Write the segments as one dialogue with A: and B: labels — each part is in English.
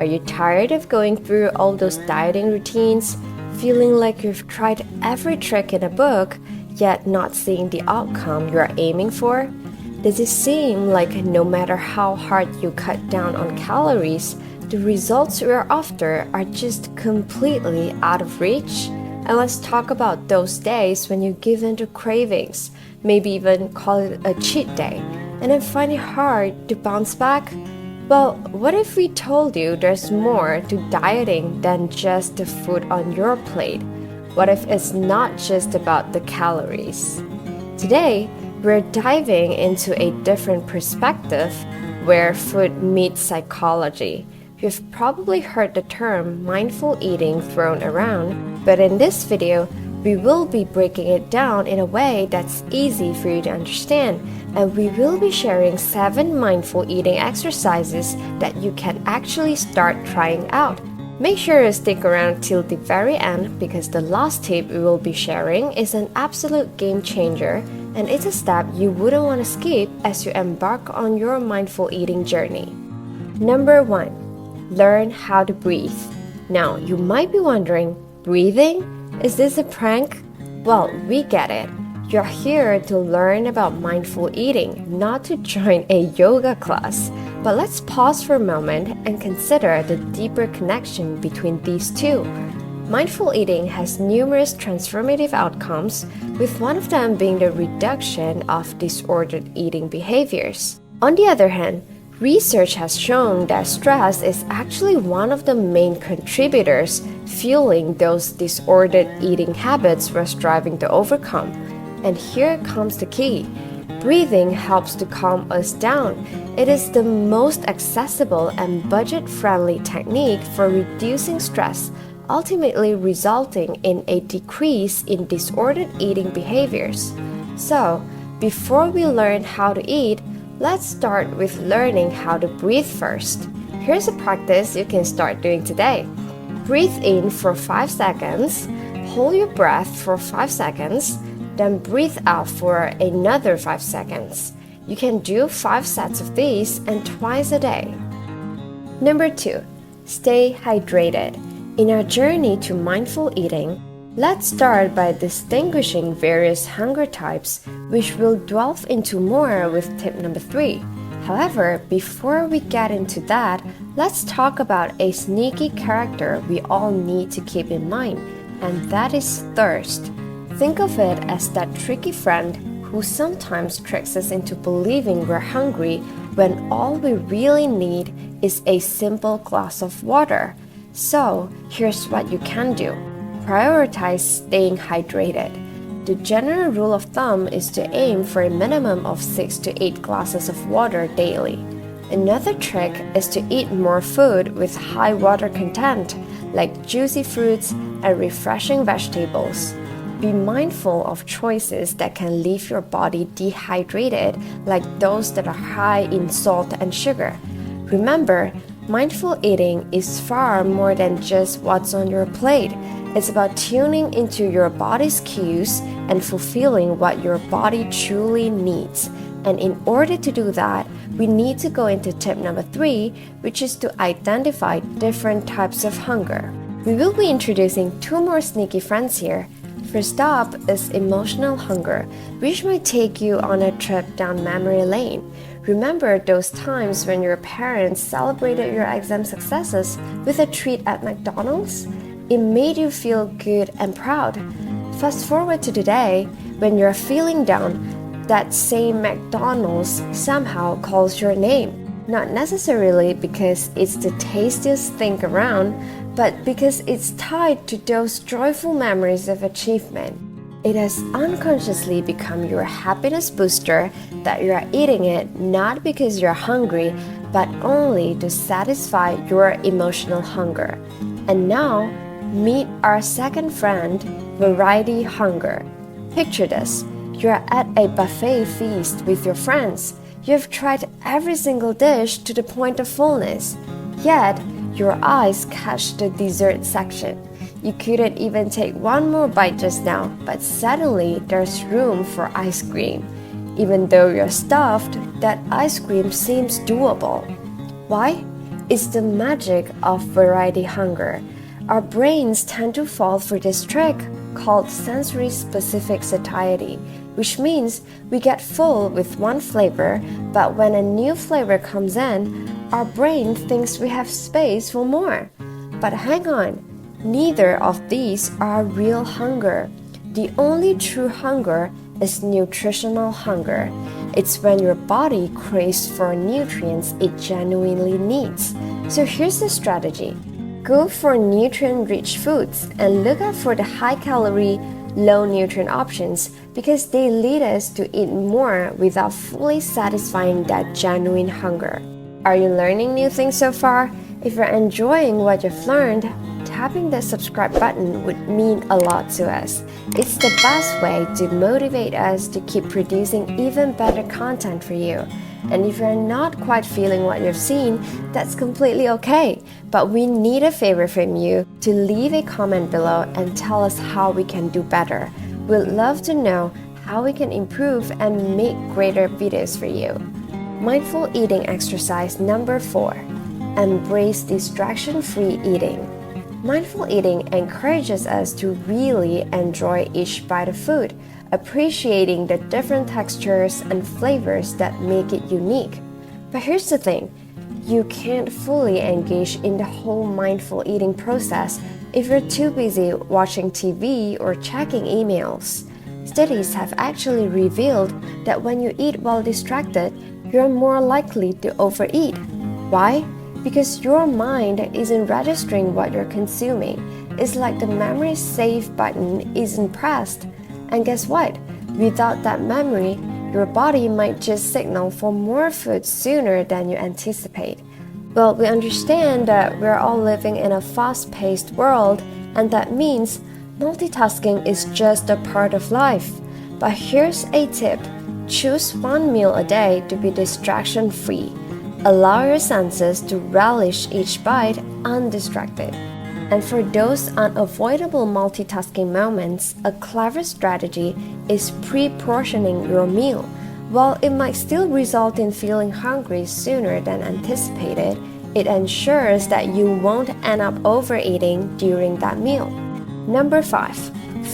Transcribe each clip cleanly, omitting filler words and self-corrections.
A: Are you tired of going through all those dieting routines, feeling like you've tried every trick in a book, yet not seeing the outcome you're aiming for? Does it seem like no matter how hard you cut down on calories, the results you're after are just completely out of reach? And let's talk about those days when you give in to cravings, maybe even call it a cheat day, and then find it hard to bounce back. Well, what if we told you there's more to dieting than just the food on your plate? What if it's not just about the calories? Today, we're diving into a different perspective where food meets psychology. You've probably heard the term mindful eating thrown around, but in this video, we will be breaking it down in a way that's easy for you to understand, and we will be sharing 7 mindful eating exercises that you can actually start trying out. Make sure to stick around till the very end because the last tip we will be sharing is an absolute game changer, and it's a step you wouldn't want to skip as you embark on your mindful eating journey. Number 1. Learn how to breathe. Now, you might be wondering, breathing? Is this a prank? Well, we get it. You're here to learn about mindful eating, not to join a yoga class. But let's pause for a moment and consider the deeper connection between these two. Mindful eating has numerous transformative outcomes, with one of them being the reduction of disordered eating behaviors. On the other hand, research has shown that stress is actually one of the main contributors fueling those disordered eating habits we're striving to overcome. And here comes the key. Breathing helps to calm us down. It is the most accessible and budget-friendly technique for reducing stress, ultimately resulting in a decrease in disordered eating behaviors. So, before we learn how to eat, let's start with learning how to breathe first. Here's a practice you can start doing today. Breathe in for 5 seconds, hold your breath for 5 seconds, then breathe out for another 5 seconds. You can do 5 sets of these and twice a day. Number 2. Stay hydrated. In our journey to mindful eating, let's start by distinguishing various hunger types, which we'll delve into more with tip number 3. However, before we get into that, let's talk about a sneaky character we all need to keep in mind, and that is thirst. Think of it as that tricky friend who sometimes tricks us into believing we're hungry when all we really need is a simple glass of water. So, here's what you can do. Prioritize staying hydrated. The general rule of thumb is to aim for a minimum of 6 to 8 glasses of water daily. Another trick is to eat more food with high water content, like juicy fruits and refreshing vegetables. Be mindful of choices that can leave your body dehydrated, like those that are high in salt and sugar. Remember, mindful eating is far more than just what's on your plate. It's about tuning into your body's cues and fulfilling what your body truly needs. And in order to do that, we need to go into tip number 3, which is to identify different types of hunger. We will be introducing 2 more sneaky friends here. First up is emotional hunger, which might take you on a trip down memory lane. Remember those times when your parents celebrated your exam successes with a treat at McDonald's? It made you feel good and proud. Fast forward to today, when you're feeling down, that same McDonald's somehow calls your name. Not necessarily because it's the tastiest thing around, but because it's tied to those joyful memories of achievement. It has unconsciously become your happiness booster that you're eating it not because you're hungry, but only to satisfy your emotional hunger. And now, meet our second friend, variety hunger. Picture this. You're at a buffet feast with your friends. You've tried every single dish to the point of fullness. Yet, your eyes catch the dessert section. You couldn't even take one more bite just now, but suddenly there's room for ice cream. Even though you're stuffed, that ice cream seems doable. Why? It's the magic of variety hunger. Our brains tend to fall for this trick called sensory-specific satiety, which means we get full with one flavor, but when a new flavor comes in, our brain thinks we have space for more. But hang on, neither of these are real hunger. The only true hunger is nutritional hunger. It's when your body craves for nutrients it genuinely needs. So here's the strategy. Go for nutrient-rich foods and look out for the high-calorie, low-nutrient options because they lead us to eat more without fully satisfying that genuine hunger. Are you learning new things so far? If you're enjoying what you've learned, tapping the subscribe button would mean a lot to us. It's the best way to motivate us to keep producing even better content for you. And if you're not quite feeling what you've seen, that's completely okay. But we need a favor from you to leave a comment below and tell us how we can do better. We'd love to know how we can improve and make greater videos for you. Mindful eating exercise number 4. Embrace distraction-free eating. Mindful eating encourages us to really enjoy each bite of food, appreciating the different textures and flavors that make it unique. But here's the thing, you can't fully engage in the whole mindful eating process if you're too busy watching TV or checking emails. Studies have actually revealed that when you eat while distracted, you're more likely to overeat. Why? Because your mind isn't registering what you're consuming. It's like the memory save button isn't pressed. And guess what? Without that memory, your body might just signal for more food sooner than you anticipate. Well, we understand that we're all living in a fast-paced world, and that means multitasking is just a part of life. But here's a tip. Choose one meal a day to be distraction-free. Allow your senses to relish each bite undistracted. And for those unavoidable multitasking moments, a clever strategy is pre-portioning your meal. While it might still result in feeling hungry sooner than anticipated, it ensures that you won't end up overeating during that meal. Number 5.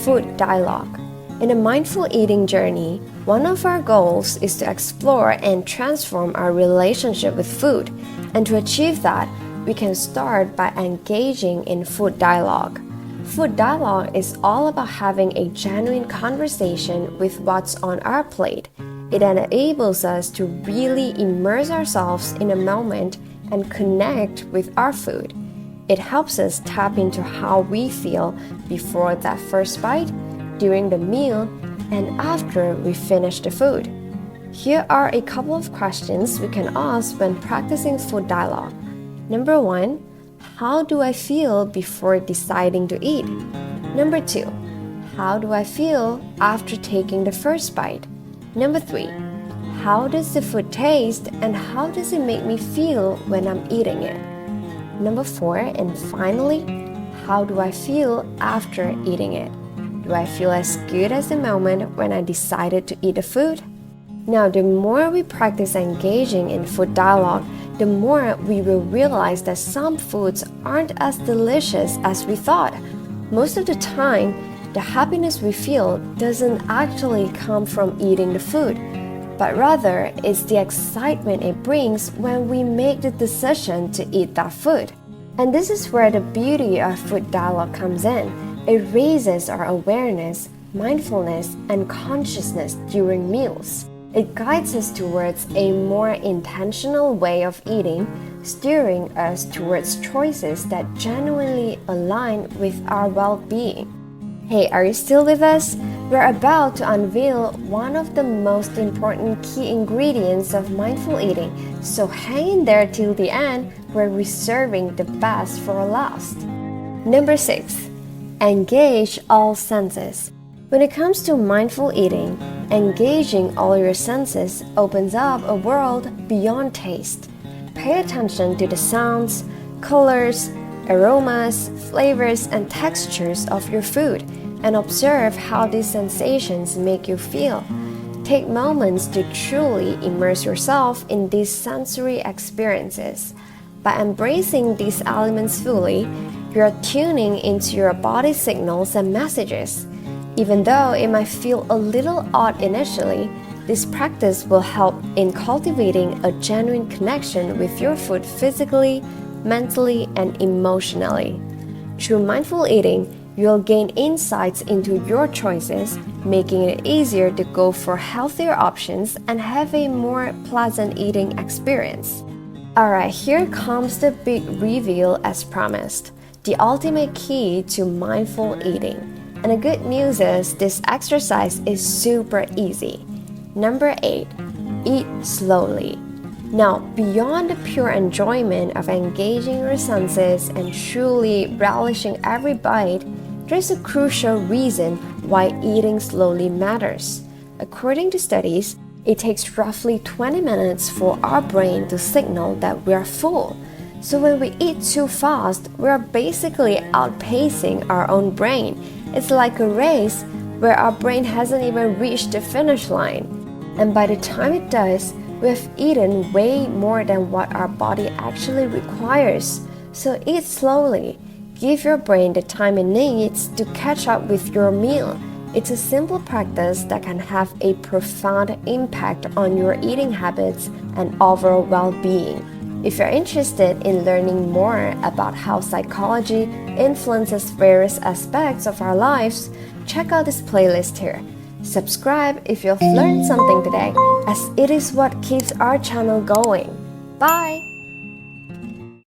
A: Food dialogue. In a mindful eating journey, one of our goals is to explore and transform our relationship with food. And to achieve that, we can start by engaging in food dialogue. Food dialogue is all about having a genuine conversation with what's on our plate. It enables us to really immerse ourselves in a moment and connect with our food. It helps us tap into how we feel before that first bite, during the meal, and after we finish the food. Here are a couple of questions we can ask when practicing food dialogue. Number 1, how do I feel before deciding to eat? Number 2, how do I feel after taking the first bite? Number 3, how does the food taste and how does it make me feel when I'm eating it? Number 4, and finally, how do I feel after eating it? Do I feel as good as the moment when I decided to eat the food? Now, the more we practice engaging in food dialogue, the more we will realize that some foods aren't as delicious as we thought. Most of the time, the happiness we feel doesn't actually come from eating the food, but rather it's the excitement it brings when we make the decision to eat that food. And this is where the beauty of food dialogue comes in. It raises our awareness, mindfulness, and consciousness during meals. It guides us towards a more intentional way of eating, steering us towards choices that genuinely align with our well-being. Hey, are you still with us? We're about to unveil one of the most important key ingredients of mindful eating, so hang in there till the end. We're reserving the best for last. Number 6. Engage all senses. When it comes to mindful eating, engaging all your senses opens up a world beyond taste. Pay attention to the sounds, colors, aromas, flavors, and textures of your food, and observe how these sensations make you feel. Take moments to truly immerse yourself in these sensory experiences. By embracing these elements fully, you're tuning into your body's signals and messages. Even though it might feel a little odd initially, this practice will help in cultivating a genuine connection with your food physically, mentally, and emotionally. Through mindful eating, you'll gain insights into your choices, making it easier to go for healthier options and have a more pleasant eating experience. Alright, here comes the big reveal as promised, the ultimate key to mindful eating. And the good news is this exercise is super easy. Number 8, eat slowly. Now, beyond the pure enjoyment of engaging your senses and truly relishing every bite, there's a crucial reason why eating slowly matters. According to studies, it takes roughly 20 minutes for our brain to signal that we're full. So when we eat too fast, we're basically outpacing our own brain. It's like a race where our brain hasn't even reached the finish line. And by the time it does, we've eaten way more than what our body actually requires. So eat slowly. Give your brain the time it needs to catch up with your meal. It's a simple practice that can have a profound impact on your eating habits and overall well-being. If you're interested in learning more about how psychology influences various aspects of our lives, check out this playlist here. Subscribe if you've learned something today, as it is what keeps our channel going. Bye!